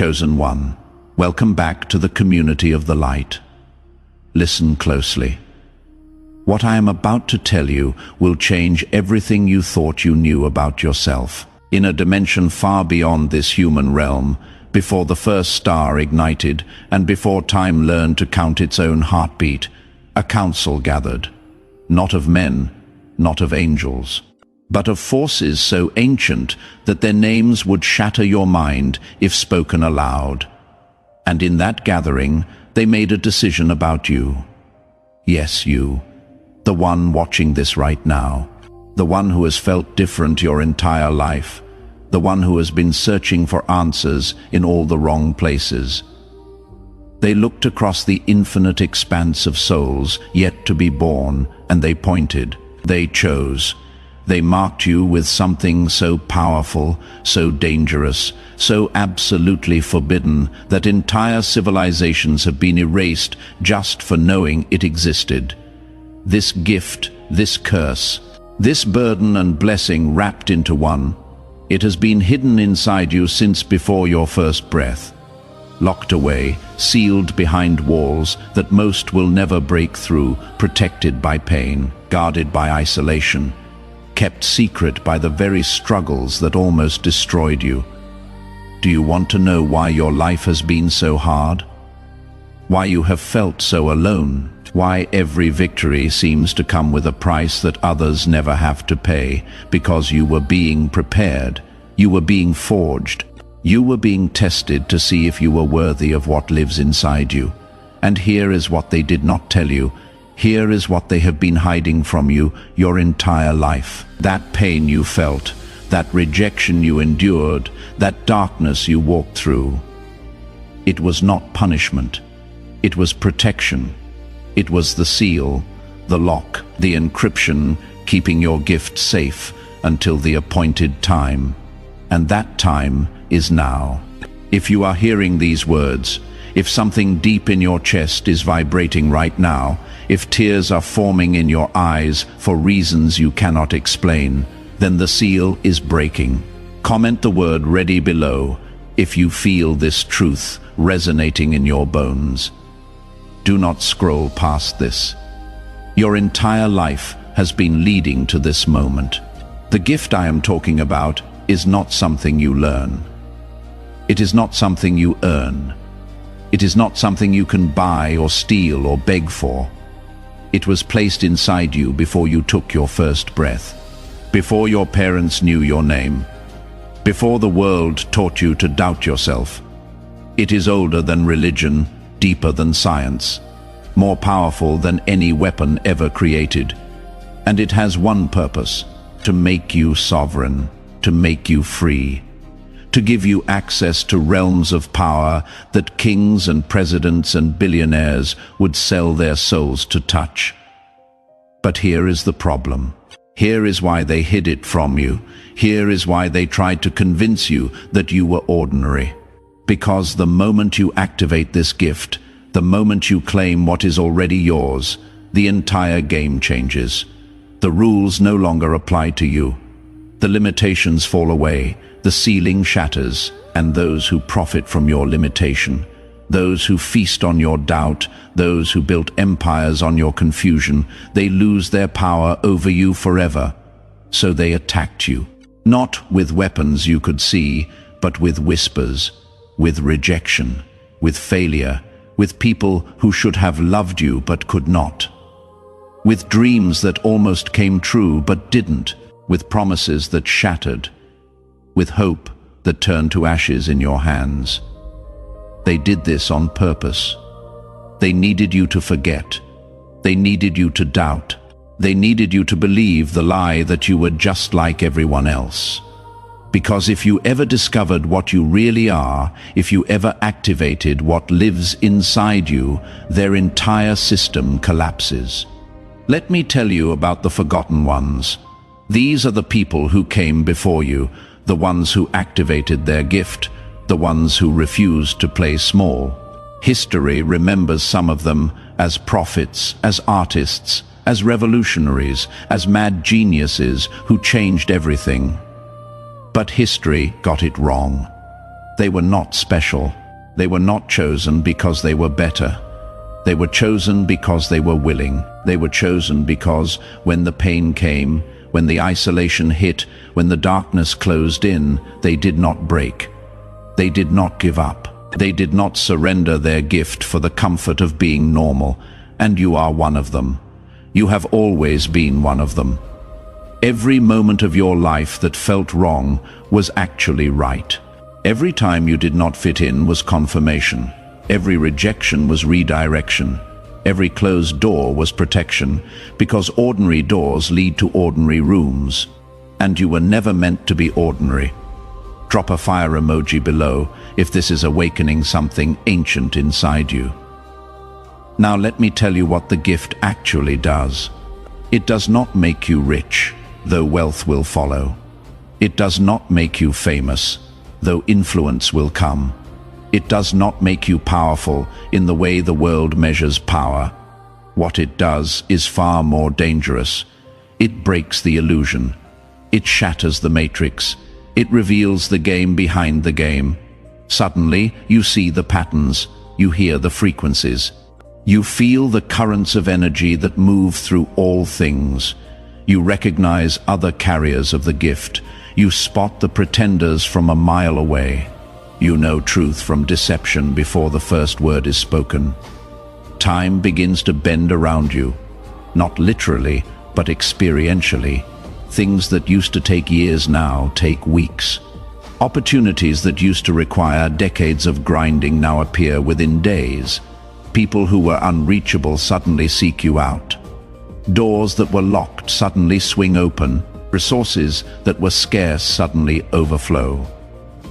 chosen one, welcome back to the community of the light. Listen closely. What I am about to tell you will change everything you thought you knew about yourself. In a dimension far beyond this human realm, before the first star ignited and before time learned to count its own heartbeat, a council gathered, not of men, not of angels, but of forces so ancient that their names would shatter your mind if spoken aloud. And in that gathering, they made a decision about you. Yes, you, the one watching this right now, the one who has felt different your entire life, the one who has been searching for answers in all the wrong places. They looked across the infinite expanse of souls yet to be born, and they pointed, they chose. They marked you with something so powerful, so dangerous, so absolutely forbidden that entire civilizations have been erased just for knowing it existed. This gift, this curse, this burden and blessing wrapped into one, it has been hidden inside you since before your first breath. Locked away, sealed behind walls that most will never break through, protected by pain, guarded by isolation, kept secret by the very struggles that almost destroyed you. Do you want to know why your life has been so hard? Why you have felt so alone? Why every victory seems to come with a price that others never have to pay? Because you were being prepared, you were being forged, you were being tested to see if you were worthy of what lives inside you. And here is what they did not tell you. Here is what they have been hiding from you your entire life. That pain you felt, that rejection you endured, that darkness you walked through. It was not punishment. It was protection. It was the seal, the lock, the encryption, keeping your gift safe until the appointed time. And that time is now. If you are hearing these words, if something deep in your chest is vibrating right now, if tears are forming in your eyes for reasons you cannot explain, then the seal is breaking. Comment the word "ready" below if you feel this truth resonating in your bones. Do not scroll past this. Your entire life has been leading to this moment. The gift I am talking about is not something you learn. It is not something you earn. It is not something you can buy or steal or beg for. It was placed inside you before you took your first breath, before your parents knew your name, before the world taught you to doubt yourself. It is older than religion, deeper than science, more powerful than any weapon ever created. And it has one purpose: to make you sovereign, to make you free, to give you access to realms of power that kings and presidents and billionaires would sell their souls to touch. But here is the problem. Here is why they hid it from you. Here is why they tried to convince you that you were ordinary. Because the moment you activate this gift, the moment you claim what is already yours, the entire game changes. The rules no longer apply to you. The limitations fall away, the ceiling shatters, and those who profit from your limitation, those who feast on your doubt, those who built empires on your confusion, they lose their power over you forever. So they attacked you, not with weapons you could see, but with whispers, with rejection, with failure, with people who should have loved you but could not, with dreams that almost came true but didn't, with promises that shattered, with hope that turned to ashes in your hands. They did this on purpose. They needed you to forget. They needed you to doubt. They needed you to believe the lie that you were just like everyone else. Because if you ever discovered what you really are, if you ever activated what lives inside you, their entire system collapses. Let me tell you about the forgotten ones. These are the people who came before you, the ones who activated their gift, the ones who refused to play small. History remembers some of them as prophets, as artists, as revolutionaries, as mad geniuses who changed everything. But history got it wrong. They were not special. They were not chosen because they were better. They were chosen because they were willing. They were chosen because when the pain came, when the isolation hit, when the darkness closed in, they did not break. They did not give up. They did not surrender their gift for the comfort of being normal. And you are one of them. You have always been one of them. Every moment of your life that felt wrong was actually right. Every time you did not fit in was confirmation. Every rejection was redirection. Every closed door was protection, because ordinary doors lead to ordinary rooms. And you were never meant to be ordinary. Drop a fire emoji below if this is awakening something ancient inside you. Now let me tell you what the gift actually does. It does not make you rich, though wealth will follow. It does not make you famous, though influence will come. It does not make you powerful in the way the world measures power. What it does is far more dangerous. It breaks the illusion. It shatters the matrix. It reveals the game behind the game. Suddenly, you see the patterns. You hear the frequencies. You feel the currents of energy that move through all things. You recognize other carriers of the gift. You spot the pretenders from a mile away. You know truth from deception before the first word is spoken. Time begins to bend around you, not literally, but experientially. Things that used to take years now take weeks. Opportunities that used to require decades of grinding now appear within days. People who were unreachable suddenly seek you out. Doors that were locked suddenly swing open. Resources that were scarce suddenly overflow.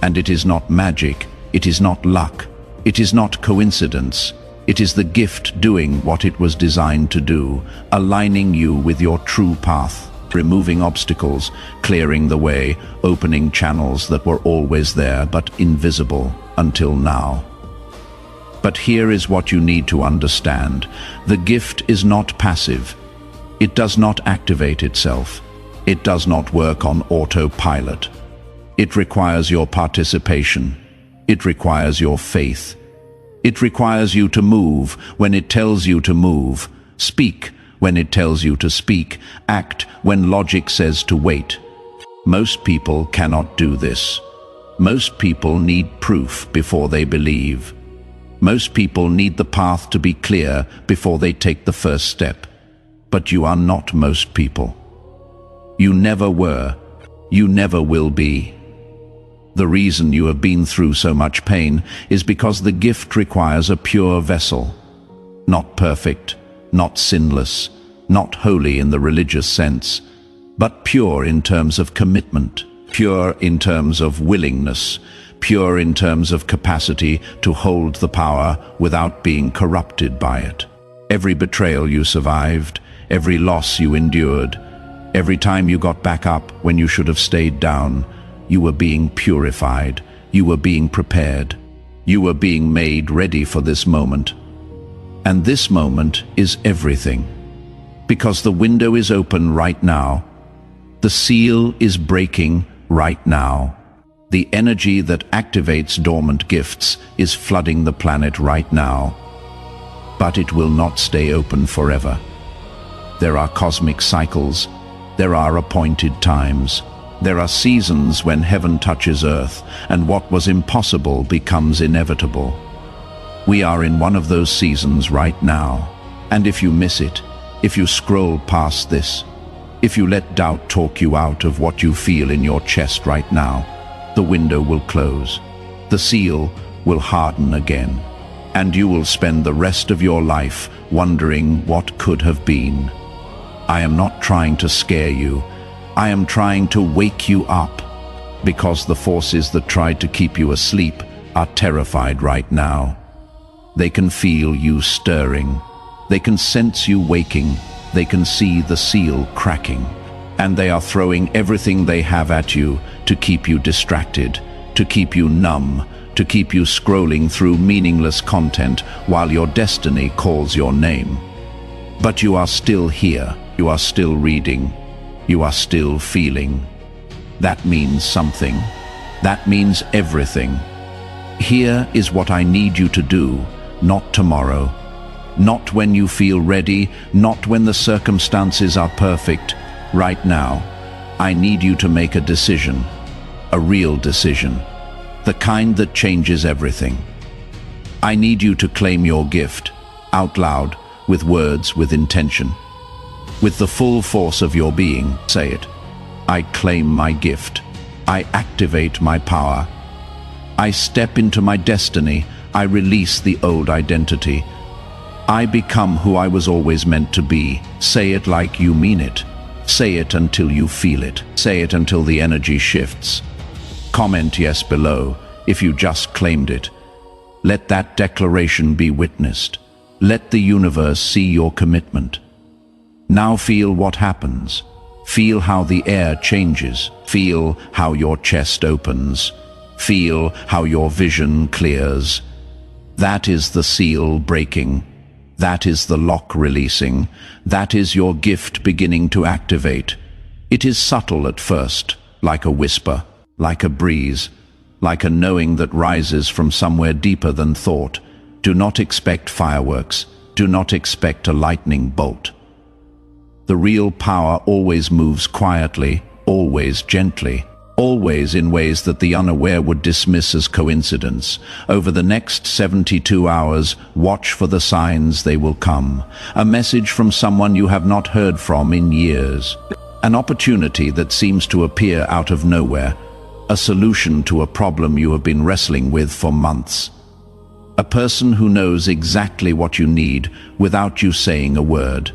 And it is not magic, it is not luck, it is not coincidence. It is the gift doing what it was designed to do, aligning you with your true path, removing obstacles, clearing the way, opening channels that were always there but invisible until now. But here is what you need to understand. The gift is not passive. It does not activate itself. It does not work on autopilot. It requires your participation. It requires your faith. It requires you to move when it tells you to move, speak when it tells you to speak, act when logic says to wait. Most people cannot do this. Most people need proof before they believe. Most people need the path to be clear before they take the first step. But you are not most people. You never were. You never will be. The reason you have been through so much pain is because the gift requires a pure vessel. Not perfect, not sinless, not holy in the religious sense, but pure in terms of commitment, pure in terms of willingness, pure in terms of capacity to hold the power without being corrupted by it. Every betrayal you survived, every loss you endured, every time you got back up when you should have stayed down, you were being purified, you were being prepared, you were being made ready for this moment. And this moment is everything. Because the window is open right now. The seal is breaking right now. The energy that activates dormant gifts is flooding the planet right now. But it will not stay open forever. There are cosmic cycles. There are appointed times. There are seasons when heaven touches earth, and what was impossible becomes inevitable. We are in one of those seasons right now. And if you miss it, if you scroll past this, if you let doubt talk you out of what you feel in your chest right now, the window will close. The seal will harden again. And you will spend the rest of your life wondering what could have been. I am not trying to scare you. I am trying to wake you up, because the forces that tried to keep you asleep are terrified right now. They can feel you stirring. They can sense you waking. They can see the seal cracking. And they are throwing everything they have at you to keep you distracted, to keep you numb, to keep you scrolling through meaningless content while your destiny calls your name. But you are still here. You are still reading. You are still feeling. That means something. That means everything. Here is what I need you to do, not tomorrow. Not when you feel ready, not when the circumstances are perfect. Right now, I need you to make a decision, a real decision, the kind that changes everything. I need you to claim your gift, out loud, with words, with intention. With the full force of your being, say it. I claim my gift. I activate my power. I step into my destiny. I release the old identity. I become who I was always meant to be. Say it like you mean it. Say it until you feel it. Say it until the energy shifts. Comment yes below if you just claimed it. Let that declaration be witnessed. Let the universe see your commitment. Now feel what happens. Feel how the air changes. Feel how your chest opens. Feel how your vision clears. That is the seal breaking. That is the lock releasing. That is your gift beginning to activate. It is subtle at first, like a whisper, like a breeze, like a knowing that rises from somewhere deeper than thought. Do not expect fireworks. Do not expect a lightning bolt. The real power always moves quietly, always gently, always in ways that the unaware would dismiss as coincidence. Over the next 72 hours, watch for the signs. They will come. A message from someone you have not heard from in years. An opportunity that seems to appear out of nowhere. A solution to a problem you have been wrestling with for months. A person who knows exactly what you need without you saying a word.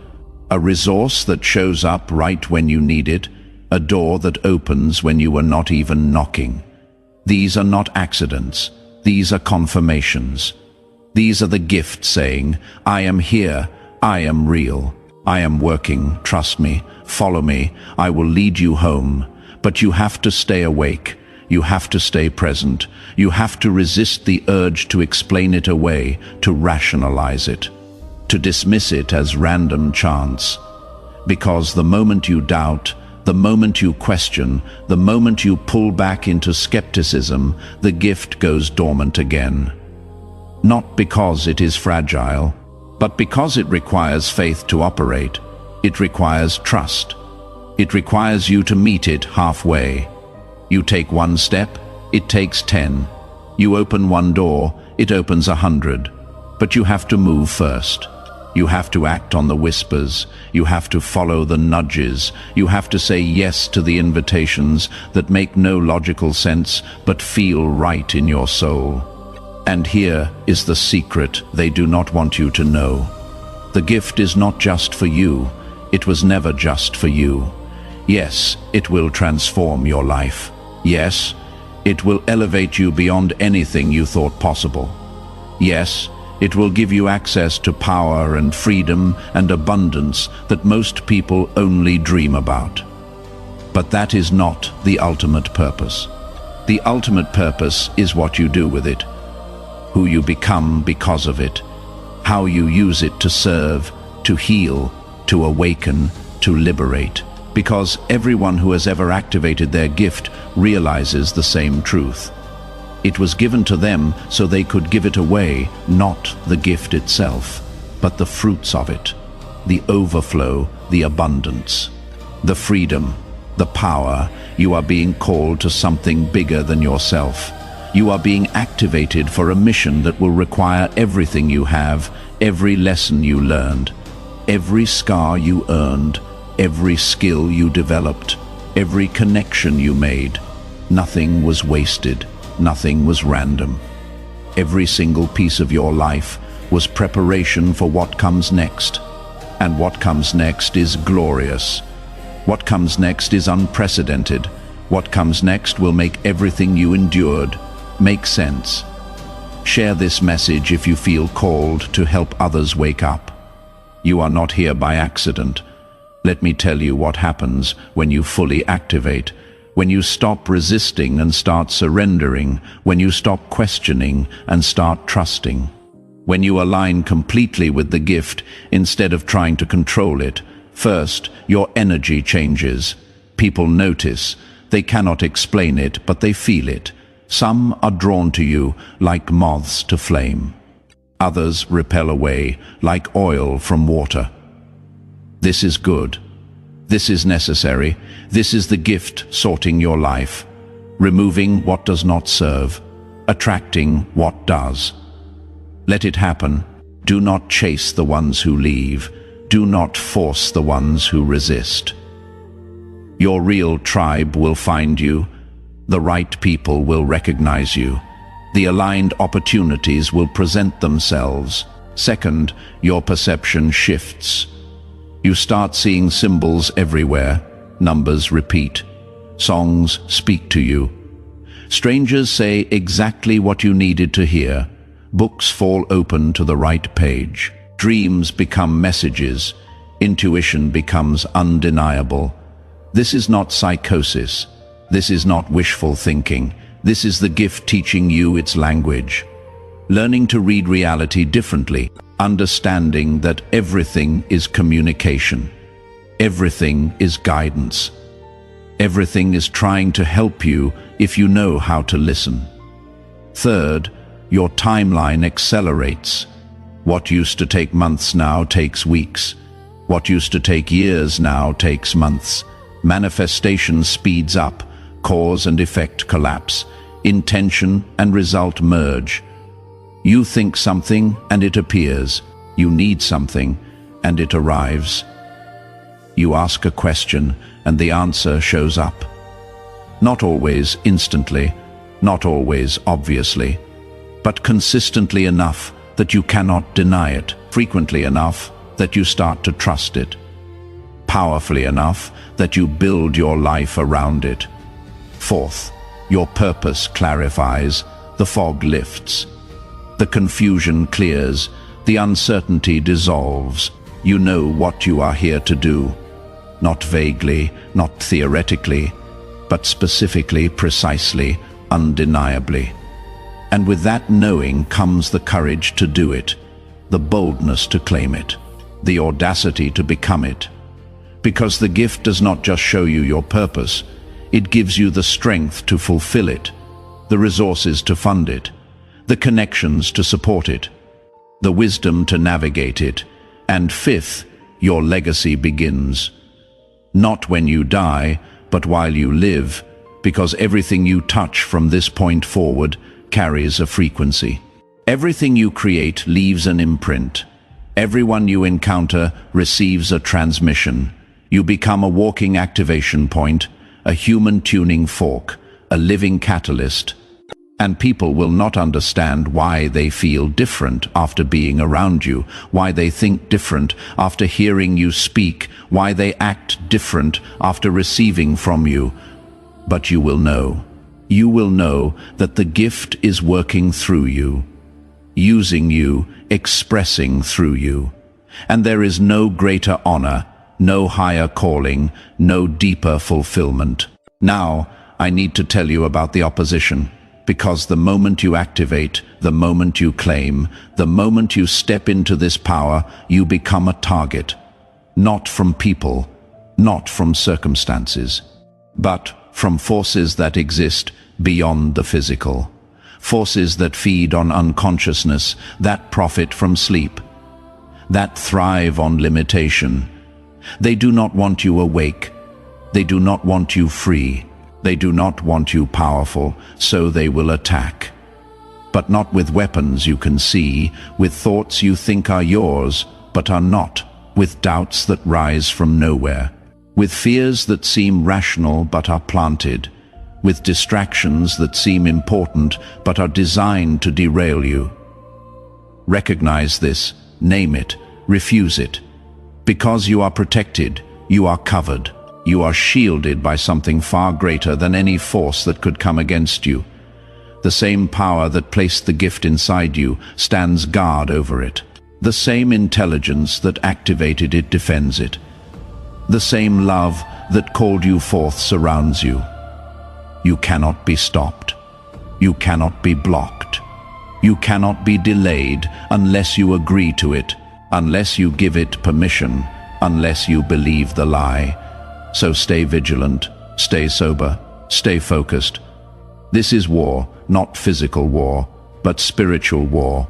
A resource that shows up right when you need it. A door that opens when you are not even knocking. These are not accidents. These are confirmations. These are the gift saying, I am here, I am real, I am working, trust me, follow me, I will lead you home. But you have to stay awake. You have to stay present. You have to resist the urge to explain it away, to rationalize it, to dismiss it as random chance. Because the moment you doubt, the moment you question, the moment you pull back into skepticism, the gift goes dormant again. Not because it is fragile, but because it requires faith to operate. It requires trust. It requires you to meet it halfway. You take one step, it takes 10. You open one door, it opens 100. But you have to move first. You have to act on the whispers. You have to follow the nudges. You have to say yes to the invitations that make no logical sense but feel right in your soul. And here is the secret they do not want you to know. The gift is not just for you. It was never just for you. Yes, it will transform your life. Yes, it will elevate you beyond anything you thought possible. Yes, it will give you access to power and freedom and abundance that most people only dream about. But that is not the ultimate purpose. The ultimate purpose is what you do with it, who you become because of it, how you use it to serve, to heal, to awaken, to liberate. Because everyone who has ever activated their gift realizes the same truth. It was given to them so they could give it away, not the gift itself, but the fruits of it, the overflow, the abundance, the freedom, the power. You are being called to something bigger than yourself. You are being activated for a mission that will require everything you have, every lesson you learned, every scar you earned, every skill you developed, every connection you made. Nothing was wasted. Nothing was random. Every single piece of your life was preparation for what comes next. And what comes next is glorious. What comes next is unprecedented. What comes next will make everything you endured make sense. Share this message if you feel called to help others wake up. You are not here by accident. Let me tell you what happens when you fully activate. When you stop resisting and start surrendering, when you stop questioning and start trusting, when you align completely with the gift instead of trying to control it. First, your energy changes. People notice. They cannot explain it, but they feel it. Some are drawn to you like moths to flame. Others repel away like oil from water. This is good. This is necessary. This is the gift sorting your life, removing what does not serve, attracting what does. Let it happen. Do not chase the ones who leave. Do not force the ones who resist. Your real tribe will find you. The right people will recognize you. The aligned opportunities will present themselves. Second, your perception shifts. You start seeing symbols everywhere. Numbers repeat. Songs speak to you. Strangers say exactly what you needed to hear. Books fall open to the right page. Dreams become messages. Intuition becomes undeniable. This is not psychosis. This is not wishful thinking. This is the gift teaching you its language. Learning to read reality differently. Understanding that everything is communication. Everything is guidance. Everything is trying to help you if you know how to listen. Third, your timeline accelerates. What used to take months now takes weeks. What used to take years now takes months. Manifestation speeds up. Cause and effect collapse. Intention and result merge. You think something and it appears. You need something and it arrives. You ask a question and the answer shows up. Not always instantly, not always obviously, but consistently enough that you cannot deny it, frequently enough that you start to trust it, powerfully enough that you build your life around it. Fourth, your purpose clarifies, the fog lifts. The confusion clears, the uncertainty dissolves. You know what you are here to do. Not vaguely, not theoretically, but specifically, precisely, undeniably. And with that knowing comes the courage to do it, the boldness to claim it, the audacity to become it. Because the gift does not just show you your purpose, it gives you the strength to fulfill it, the resources to fund it, the connections to support it, the wisdom to navigate it, and fifth, your legacy begins. Not when you die, but while you live, because everything you touch from this point forward carries a frequency. Everything you create leaves an imprint. Everyone you encounter receives a transmission. You become a walking activation point, a human tuning fork, a living catalyst. And people will not understand why they feel different after being around you, why they think different after hearing you speak, why they act different after receiving from you. But you will know. You will know that the gift is working through you, using you, expressing through you. And there is no greater honor, no higher calling, no deeper fulfillment. Now, I need to tell you about the opposition. Because the moment you activate, the moment you claim, the moment you step into this power, you become a target. Not from people, not from circumstances, but from forces that exist beyond the physical. Forces that feed on unconsciousness, that profit from sleep, that thrive on limitation. They do not want you awake. They do not want you free. They do not want you powerful, so they will attack. But not with weapons you can see, with thoughts you think are yours, but are not, with doubts that rise from nowhere, with fears that seem rational but are planted, with distractions that seem important but are designed to derail you. Recognize this, name it, refuse it. Because you are protected, you are covered. You are shielded by something far greater than any force that could come against you. The same power that placed the gift inside you stands guard over it. The same intelligence that activated it defends it. The same love that called you forth surrounds you. You cannot be stopped. You cannot be blocked. You cannot be delayed unless you agree to it, unless you give it permission, unless you believe the lie. So stay vigilant, stay sober, stay focused. This is war, not physical war, but spiritual war.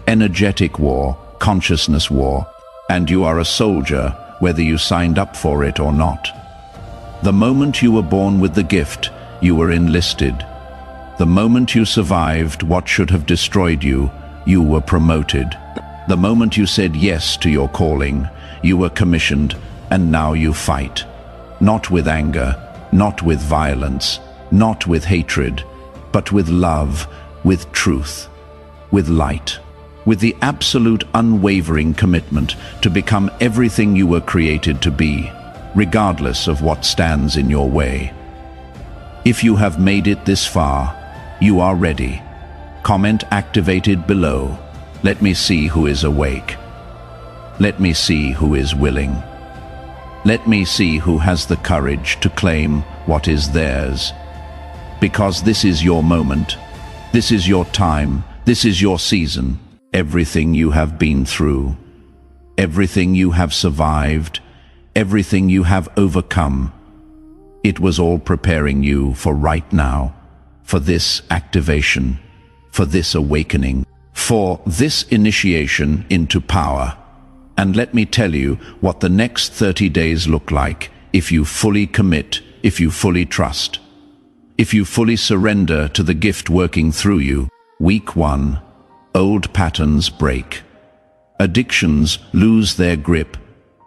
Energetic war, consciousness war, and you are a soldier, whether you signed up for it or not. The moment you were born with the gift, you were enlisted. The moment you survived what should have destroyed you, you were promoted. The moment you said yes to your calling, you were commissioned, and now you fight. Not with anger, not with violence, not with hatred, but with love, with truth, with light, with the absolute unwavering commitment to become everything you were created to be, regardless of what stands in your way. If you have made it this far, you are ready. Comment activated below. Let me see who is awake. Let me see who is willing. Let me see who has the courage to claim what is theirs. Because this is your moment. This is your time. This is your season. Everything you have been through, everything you have survived, everything you have overcome, it was all preparing you for right now, for this activation, for this awakening, for this initiation into power. And let me tell you what the next 30 days look like if you fully commit, if you fully trust, if you fully surrender to the gift working through you. Week 1. Old patterns break. Addictions lose their grip.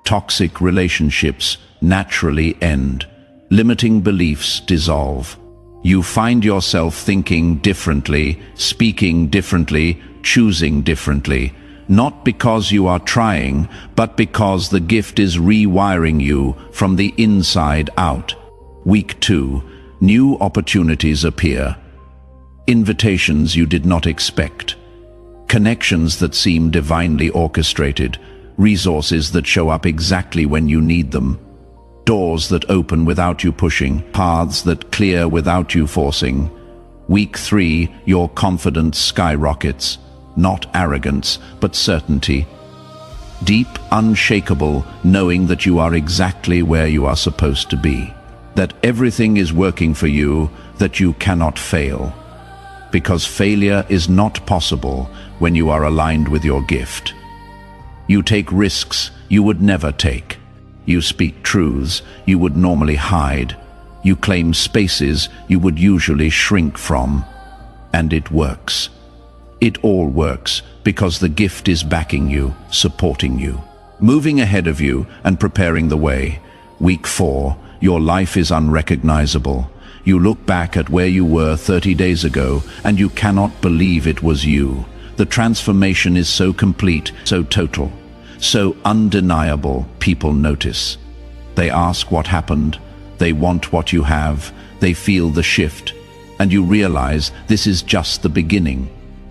Toxic relationships naturally end. Limiting beliefs dissolve. You find yourself thinking differently, speaking differently, choosing differently. Not because you are trying, but because the gift is rewiring you from the inside out. Week 2. New opportunities appear. Invitations you did not expect. Connections that seem divinely orchestrated, resources that show up exactly when you need them, doors that open without you pushing, paths that clear without you forcing. Week 3, your confidence skyrockets, not arrogance, but certainty. Deep, unshakable, knowing that you are exactly where you are supposed to be, that everything is working for you, that you cannot fail. Because failure is not possible when you are aligned with your gift. You take risks you would never take. You speak truths you would normally hide. You claim spaces you would usually shrink from. And it works. It all works because the gift is backing you, supporting you, moving ahead of you and preparing the way. Week 4, your life is unrecognizable. You look back at where you were 30 days ago and you cannot believe it was you. The transformation is so complete, so total, so undeniable, people notice. They ask what happened, they want what you have, they feel the shift, and you realize this is just the beginning.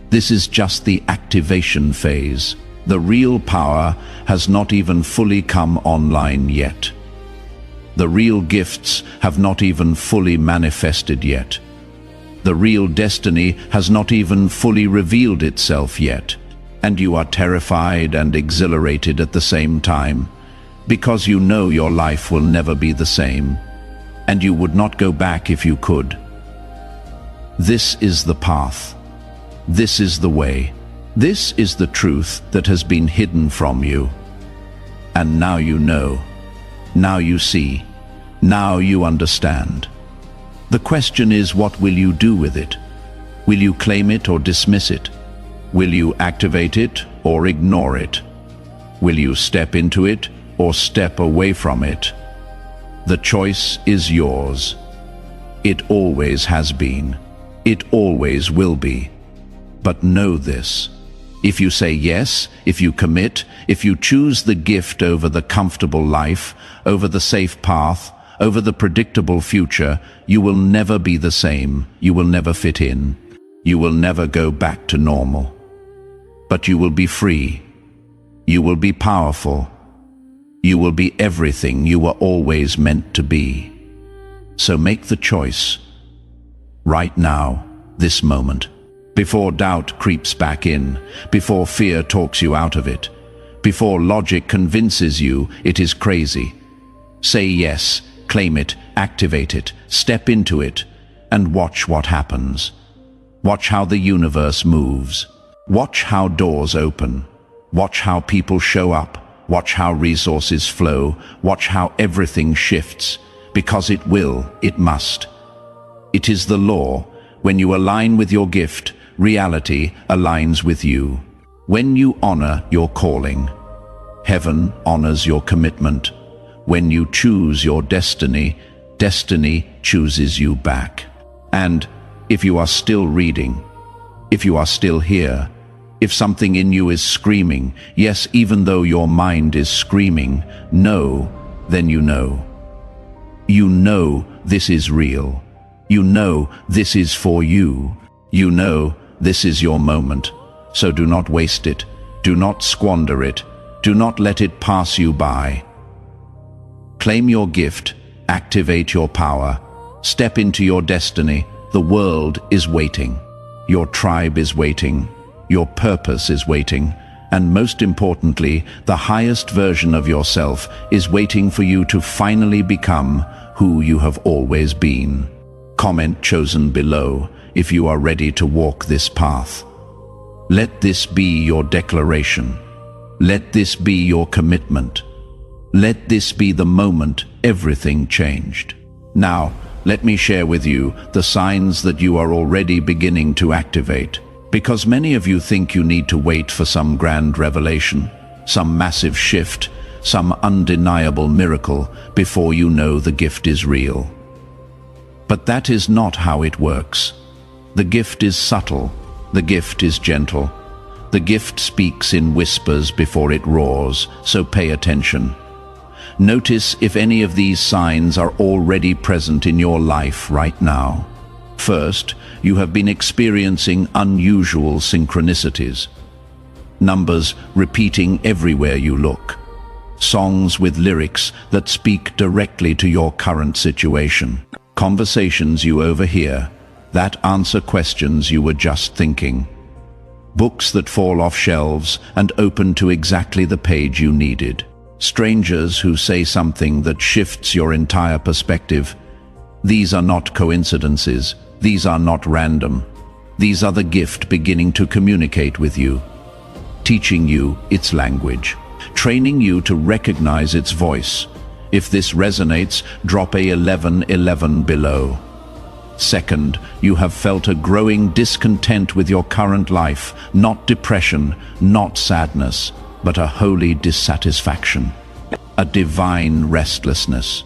This is just the activation phase. The real power has not even fully come online yet. The real gifts have not even fully manifested yet. The real destiny has not even fully revealed itself yet. And you are terrified and exhilarated at the same time, because you know your life will never be the same, and you would not go back if you could. This is the path. This is the way. This is the truth that has been hidden from you. And now you know. Now you see. Now you understand. The question is, what will you do with it? Will you claim it or dismiss it? Will you activate it or ignore it? Will you step into it or step away from it? The choice is yours. It always has been. It always will be. But know this. If you say yes, if you commit, if you choose the gift over the comfortable life, over the safe path, over the predictable future, you will never be the same. You will never fit in. You will never go back to normal. But you will be free. You will be powerful. You will be everything you were always meant to be. So make the choice. Right now, this moment. Before doubt creeps back in, before fear talks you out of it, before logic convinces you it is crazy. Say yes, claim it, activate it, step into it, and watch what happens. Watch how the universe moves. Watch how doors open. Watch how people show up. Watch how resources flow. Watch how everything shifts. Because it will, it must. It is the law. When you align with your gift, reality aligns with you. When you honor your calling, heaven honors your commitment. When you choose your destiny, destiny chooses you back. And if you are still reading, if you are still here, if something in you is screaming, yes, even though your mind is screaming, no, then you know. You know this is real. You know this is for you. You know this is your moment. So do not waste it. Do not squander it. Do not let it pass you by. Claim your gift. Activate your power. Step into your destiny. The world is waiting. Your tribe is waiting. Your purpose is waiting. And most importantly, the highest version of yourself is waiting for you to finally become who you have always been. Comment chosen below if you are ready to walk this path. Let this be your declaration. Let this be your commitment. Let this be the moment everything changed. Now, let me share with you the signs that you are already beginning to activate. Because many of you think you need to wait for some grand revelation, some massive shift, some undeniable miracle before you know the gift is real. But that is not how it works. The gift is subtle. The gift is gentle. The gift speaks in whispers before it roars, so pay attention. Notice if any of these signs are already present in your life right now. First, you have been experiencing unusual synchronicities. Numbers repeating everywhere you look. Songs with lyrics that speak directly to your current situation. Conversations you overhear that answer questions you were just thinking. Books that fall off shelves and open to exactly the page you needed. Strangers who say something that shifts your entire perspective. These are not coincidences. These are not random. These are the gift beginning to communicate with you, teaching you its language, training you to recognize its voice. If this resonates, drop a 1111 below. Second, you have felt a growing discontent with your current life, not depression, not sadness, but a holy dissatisfaction, a divine restlessness,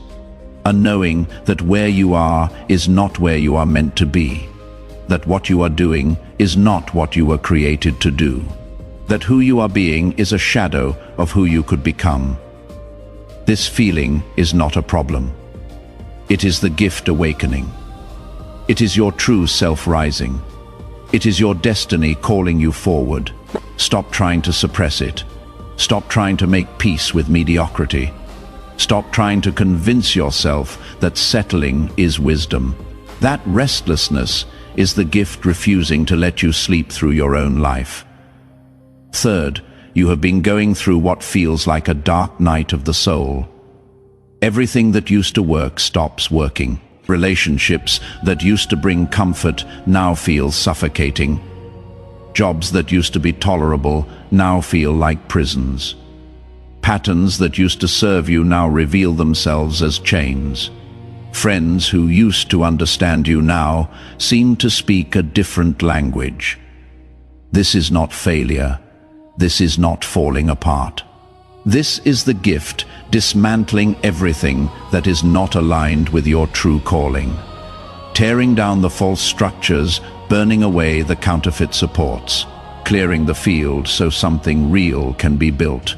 a knowing that where you are is not where you are meant to be, that what you are doing is not what you were created to do, that who you are being is a shadow of who you could become. This feeling is not a problem. It is the gift awakening. It is your true self rising. It is your destiny calling you forward. Stop trying to suppress it. Stop trying to make peace with mediocrity. Stop trying to convince yourself that settling is wisdom. That restlessness is the gift refusing to let you sleep through your own life. Third, you have been going through what feels like a dark night of the soul. Everything that used to work stops working. Relationships that used to bring comfort now feel suffocating. Jobs that used to be tolerable now feel like prisons. Patterns that used to serve you now reveal themselves as chains. Friends who used to understand you now seem to speak a different language. This is not failure. This is not falling apart. This is the gift dismantling everything that is not aligned with your true calling, tearing down the false structures, burning away the counterfeit supports, clearing the field so something real can be built.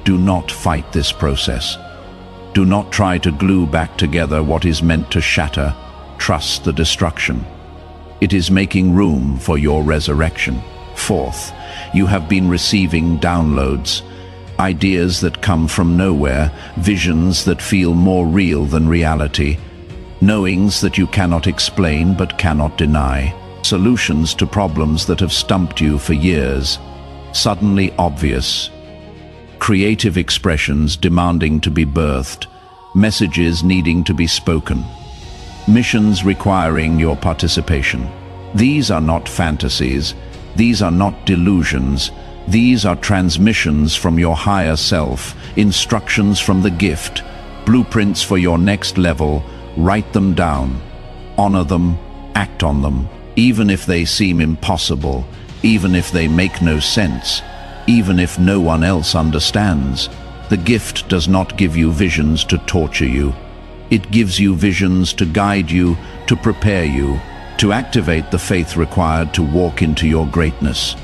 Do not fight this process. Do not try to glue back together what is meant to shatter. Trust the destruction. It is making room for your resurrection. Fourth, you have been receiving downloads, ideas that come from nowhere, visions that feel more real than reality, knowings that you cannot explain but cannot deny, solutions to problems that have stumped you for years, suddenly obvious, creative expressions demanding to be birthed, messages needing to be spoken. missions requiring your participation. These are not fantasies, these are not delusions, these are transmissions from your higher self, instructions from the gift, blueprints for your next level. Write them down, honor them, act on them, even if they seem impossible, even if they make no sense, even if no one else understands. The gift does not give you visions to torture you. It gives you visions to guide you, to prepare you, to activate the faith required to walk into your greatness.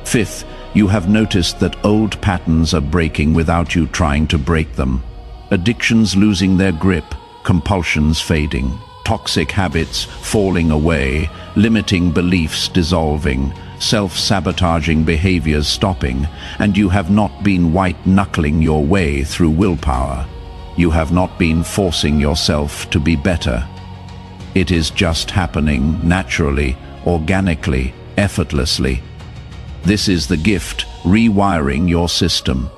Fifth, you have noticed that old patterns are breaking without you trying to break them. Addictions losing their grip, compulsions fading, toxic habits falling away, limiting beliefs dissolving, self-sabotaging behaviors stopping, and you have not been white-knuckling your way through willpower. You have not been forcing yourself to be better. It is just happening naturally, organically, effortlessly. This is the gift, rewiring your system,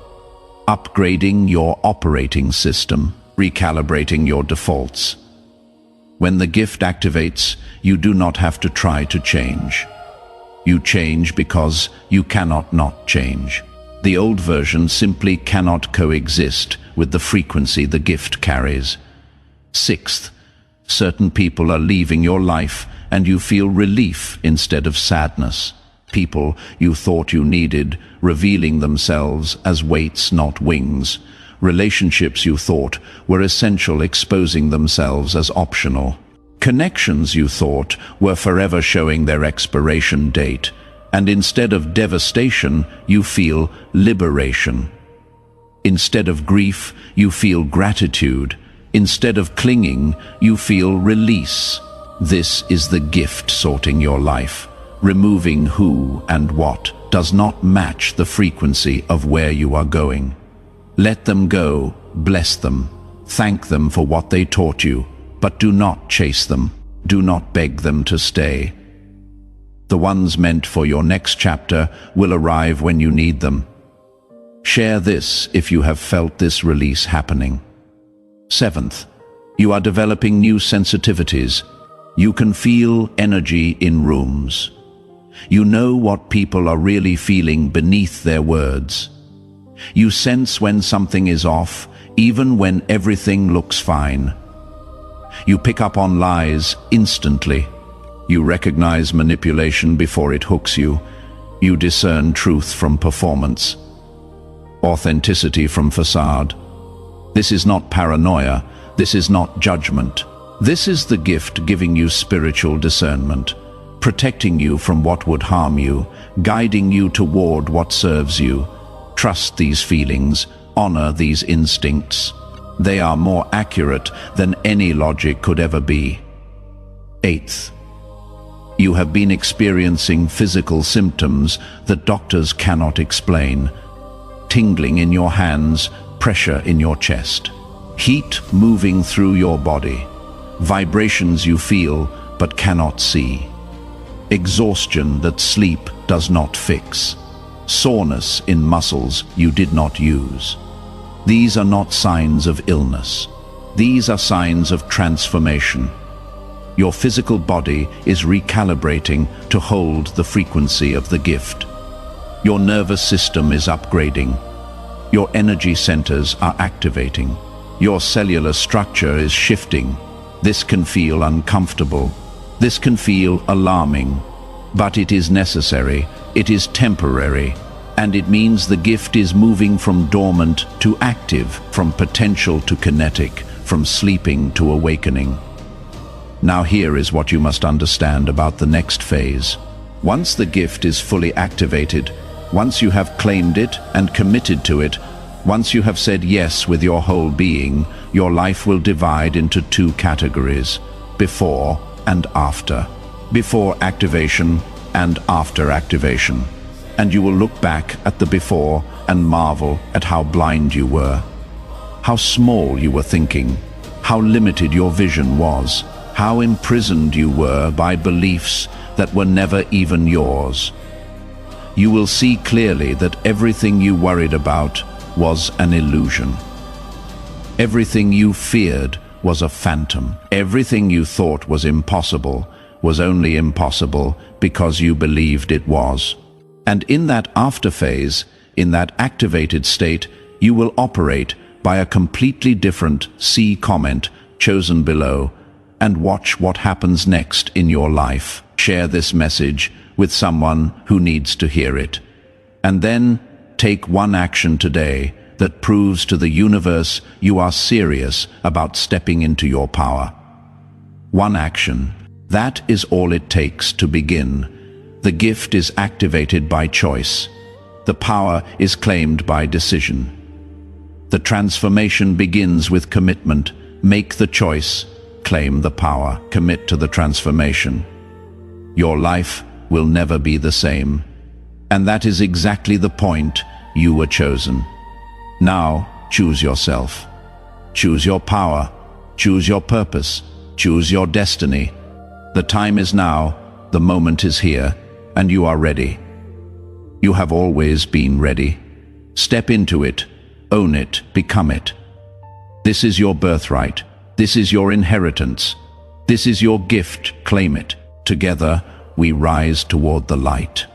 upgrading your operating system, recalibrating your defaults. When the gift activates, you do not have to try to change. You change because you cannot not change. The old version simply cannot coexist with the frequency the gift carries. Sixth, certain people are leaving your life and you feel relief instead of sadness. People you thought you needed, revealing themselves as weights, not wings. Relationships you thought were essential, exposing themselves as optional. Connections you thought were forever, showing their expiration date. And instead of devastation, you feel liberation. Instead of grief, you feel gratitude. Instead of clinging, you feel release. This is the gift sorting your life. Removing who and what does not match the frequency of where you are going. Let them go, bless them, thank them for what they taught you, but do not chase them, do not beg them to stay. The ones meant for your next chapter will arrive when you need them. Share this if you have felt this release happening. Seventh, you are developing new sensitivities. You can feel energy in rooms. You know what people are really feeling beneath their words. You sense when something is off, even when everything looks fine. You pick up on lies instantly. You recognize manipulation before it hooks you. You discern truth from performance, authenticity from facade. This is not paranoia. This is not judgment. This is the gift giving you spiritual discernment, protecting you from what would harm you, guiding you toward what serves you. Trust these feelings, honor these instincts. They are more accurate than any logic could ever be. Eighth, you have been experiencing physical symptoms that doctors cannot explain. Tingling in your hands, pressure in your chest, heat moving through your body, vibrations you feel but cannot see, exhaustion that sleep does not fix, soreness in muscles you did not use. These are not signs of illness. These are signs of transformation. Your physical body is recalibrating to hold the frequency of the gift. Your nervous system is upgrading. Your energy centers are activating. Your cellular structure is shifting. This can feel uncomfortable. This can feel alarming. But it is necessary. It is temporary. And it means the gift is moving from dormant to active, from potential to kinetic, from sleeping to awakening. Now here is what you must understand about the next phase. Once the gift is fully activated, once you have claimed it and committed to it, once you have said yes with your whole being, your life will divide into two categories: before and after. Before activation and after activation. And you will look back at the before and marvel at how blind you were, how small you were thinking, how limited your vision was, how imprisoned you were by beliefs that were never even yours. You will see clearly that everything you worried about was an illusion. Everything you feared was a phantom. Everything you thought was impossible was only impossible because you believed it was. And in that after phase, in that activated state, you will operate by a completely different C comment chosen below, and watch what happens next in your life. Share this message with someone who needs to hear it. And then take one action today that proves to the universe you are serious about stepping into your power. One action. That is all it takes to begin. The gift is activated by choice. The power is claimed by decision. The transformation begins with commitment. Make the choice, claim the power, commit to the transformation. Your life will never be the same. And that is exactly the point. You were chosen. Now, choose yourself. Choose your power. Choose your purpose. Choose your destiny. The time is now, the moment is here, and you are ready. You have always been ready. Step into it, own it, become it. This is your birthright. This is your inheritance. This is your gift, claim it. Together, we rise toward the light.